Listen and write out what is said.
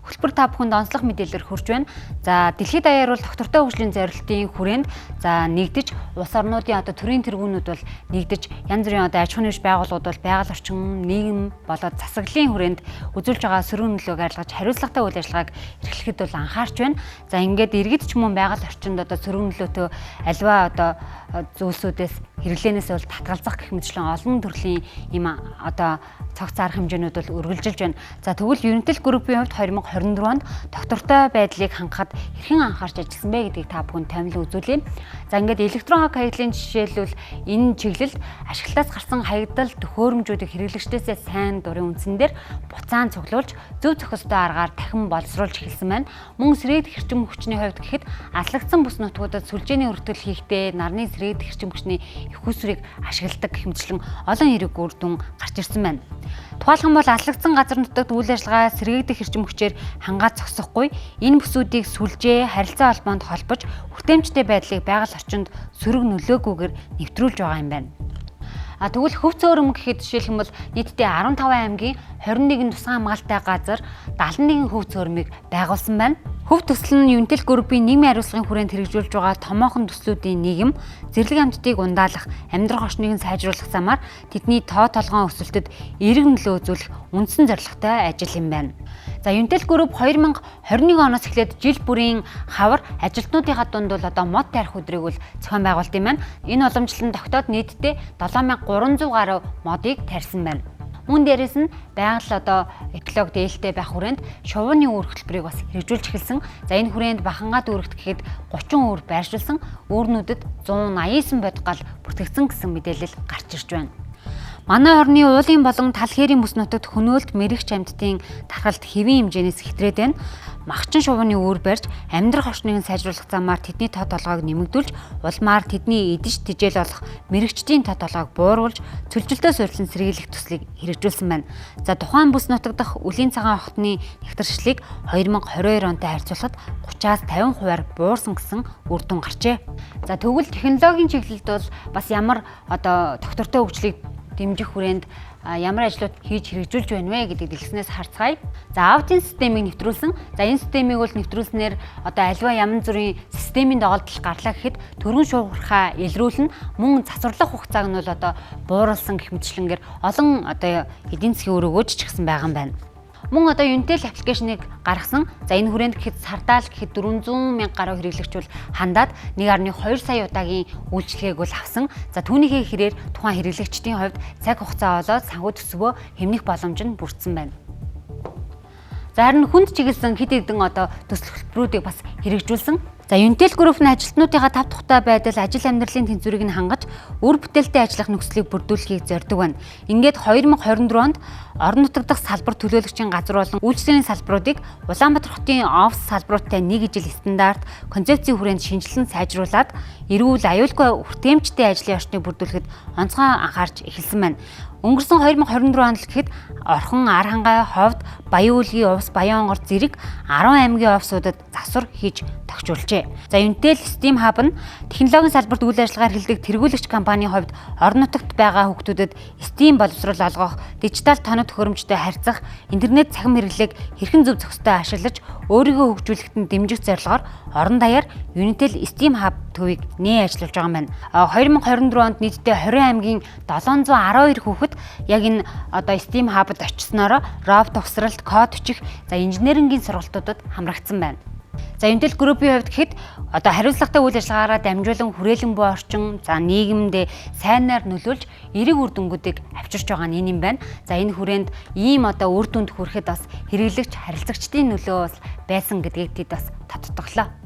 Хөтөлбөр та бүхэнд онцлог мэдээлэлээр хүрч байна. За дэлхийд даяар бол доктортой хөгжлийн зорилтын хүрээнд за нэгдэж улс орнуудын төрийн тэргүүнүүд бол нэгдэж янз бүрийн аж ахуйн нэгж байгууллагууд бол байгаль орчин, нийгэм болоод засаглалын хүрээнд үзүүлж байгаа сөрөг нөлөөг арилгаж хариуцлагатай үйл ажиллагааг эрхлэхэд бол анхаарч байна. За ингээд иргэд ч мөн байгаль орчинд сөрөг нөлөөтэй альва зүйлсүүдээс хэрэглэнээс бол татгалзах гэх мэтчлэн олон төрлийн ийм цогц арга хэмжээнүүд бол үргэлжилж байна. За тэгвэл Unitel Group-ийн хувьд 2024 онд доктортой байдлыг хангахад хэрхэн анхаарч ажилласан бэ гэдгийг та бүхэнд томилон үзүүлье. За ингээд электрон хог хаягдлын жишээлбэл энэ чиглэлд ашиглалтаас гарсан хаягдал төхөөрөмжүүдийг хэрэглэгчдээсээ сайн дурын үндсэн дээр буцаан цуглуулж зөв зохистой аргаар дахин боловсруулж эхэлсэн байна. Мөн сэргээгдэх эрчим хүчний хувьд гэхэд аслагдсан бүс нутгуудад сүлжээний өртөл хийхдээ нарны сэргээгдэх эрчим хүчний их усрыг ашигладаг гэх мэтчлэн олон хэрэг үр дүн гарч ирсэн байна. Тухайлхан бол аслагдсан газар нутагт үйл ажиллагаа сэргээгдэх эрчим хүчээр хангаад зогсохгүй энэ бүсүүдийг сүлжээ, харилцаа холбоонд холбож хүртээмжтэй байдлыг байгаль орчинд сөрөг нөлөөгүйгээр нэвтрүүлж байгаа юм байна. Тэгвэл хөв цөөрөм гэхэд жишээлх юм бол нийтдээ 15 аймгийн 21 тусгай хамгаалалттай газар 71 хөв цөөрмийг байгуулсан байна. Хөв төсөл нь Unitel Group-ийн нийгмийн хариуцлагын хүрээнд хэрэгжүүлж байгаа томоохон төслүүдийн нийгэм, зэрлэг амьтдыг ундаалах, амьдрах орчныг сайжруулах замаар тэдний тоо толгоон өсөлтөд эерэг нөлөө үзүүлэх үндсэн зорилготой ажил юм байна. За Unitel Group 2021 оноос эхлээд жил бүрийн хавар ажилтнуудынхаа дунд бол мод тарих өдрийг бол зохион байгуулт юм байна. Энэ уламжлалд тогтоод нийтдээ 7300 гаруй модыг тарьсан байна. Мөн дээрээс нь байгаль эколог дээлтэй байх хүрээнд шувууны үүрэг хөтөлбөрийг бас хэрэгжүүлж эхэлсэн. За энэ хүрээнд бахангаа дүүрэгт гэхэд 30 үүр байршуулсан, үүрнүүдэд 189 бод гал бүртгэгдсэн гэсэн мэдээлэл гарч ирж байна. Манай орны уулын болон тал хээрийн бүс нутагт хөнөөлт мэрэгч амьтдын тархалт хэвийн хэмжээнээс хэтрээд байна. Махчин шувууны үүр барьж амьдрах орчныг сайжруулах замаар тэдний тоо толгойг нэмэгдүүлж, улмаар тэдний идэж тижэл болох мэрэгчдийн тоо толгойг бууруулж, цөлжилтөө суурилсан сэргийлэх төслийг хэрэгжүүлсэн байна. За тухайн бүс нутаг дахь үлийн цагаан хотны нэгтршлийг 2022 онтой харьцуулахад 30-аас 50% буурсан гэсэн үр дүн гарчээ. За тэгвэл технологийн чиглэлд бол бас ямар доктортой хөгжлийг дэмжих хүрээнд ямар ажлууд хийж хэрэгжүүлж байна вэ гэдгийг дэлгэснээс харцгаая. За аудио системийг нэвтрүүлсэн. За энэ системийг бол нэвтрүүлснээр альва янз бүрийн системийн доголдол гарлаа гэхэд төрөн шуурхаа илрүүлнэ. Мөн засварлах хугацааг нь бол бууруулсан гэх мэтчлэнгээр олон эдийн засгийн үр өгөөж ч гэсэн байгаа юм байна. Мөн Unitel аппликейшнийг гаргасан. За энэ хүрээнд гэхэд сардаал гэхэд 400 мянга гаруй хэрэглэгч бол хандаад 1.2 сая удаагийн үйлчилгээг бол авсан. За түүнийхээ хэрээр тухайн хэрэглэгчдийн хувьд цаг хугацаа болоод санхүү төсвөө хэмнэх боломж нь бүрдсэн байна. За харин хүнд чиглэсэн хэд хэдэн төсөл хөтөлбөрүүдийг бас хэрэгжүүлсэн. За Unitel Group-ны ажилтнуудынхаа тав тухтай байдал ажил амьдралын тэнцвэрийг нь хангаж үр бүтээлтэй ажиллах нөхцөлийг бүрдүүлэхийг зорддог байна. Ингээд 2024 онд орон нутаг дахь салбар төлөөлөгчийн газар болон үйлчлэлийн салбаруудыг Улаанбаатар хотын офис салбаруудтай нэг ижил стандарт концепцийн хүрээнд шинжилэн сайжруулад эрүүл аюулгүй хүртээмжтэй ажлын орчныг бүрдүүлэхэд онцгой анхаарч эхэлсэн байна. Өнгөрсөн 2024 онд л гэхэд Орхон, Архангай, Ховд, Баян-Үлгийн увс, Баян-Онгор зэрэг 10 аймгийн офсуудад засвар хийж тогтжуулжээ. За Unitel Steam Hub нь технологийн салбарт үйл ажиллагаар хэлдэг тэргүүлэгч компанийн хувьд орон нутагт байгаа хүүхдүүдэд Steam боловсрол олгох, дижитал тоног төхөөрөмжтэй харьцах, интернет цахим хэрэглээг хэрхэн зөв зохистой ашиглаж өөрийгөө хөгжүүлэхэд нь дэмжих зорилгоор орон даяар Unitel Steam Hub төвийг нээ ажиллуулж байгаа юм байна. 2024 онд нийтдээ 20 аймгийн 712 хүүхэд яг энэ Steam Hub-д очсноороо робот угсралт, код бичих, инженерингийн сургалтуудад хамрагдсан байна. За Unitel Group-ийн хувьд гэхэд хариуцлагатай үйл ажиллагаараа дамжуулан хүрээлэн буй орчин, нийгэмдээ сайнаар нөлөөлж эерэг үр дүнгуудыг авчирч байгаа нь энэ юм байна. За энэ хүрээнд ийм үр дүнд хүрэхэд бас хэрэглэгч, харилцагчдын нөлөө бас байсан гэдгийг тэд бас тодтоглоо.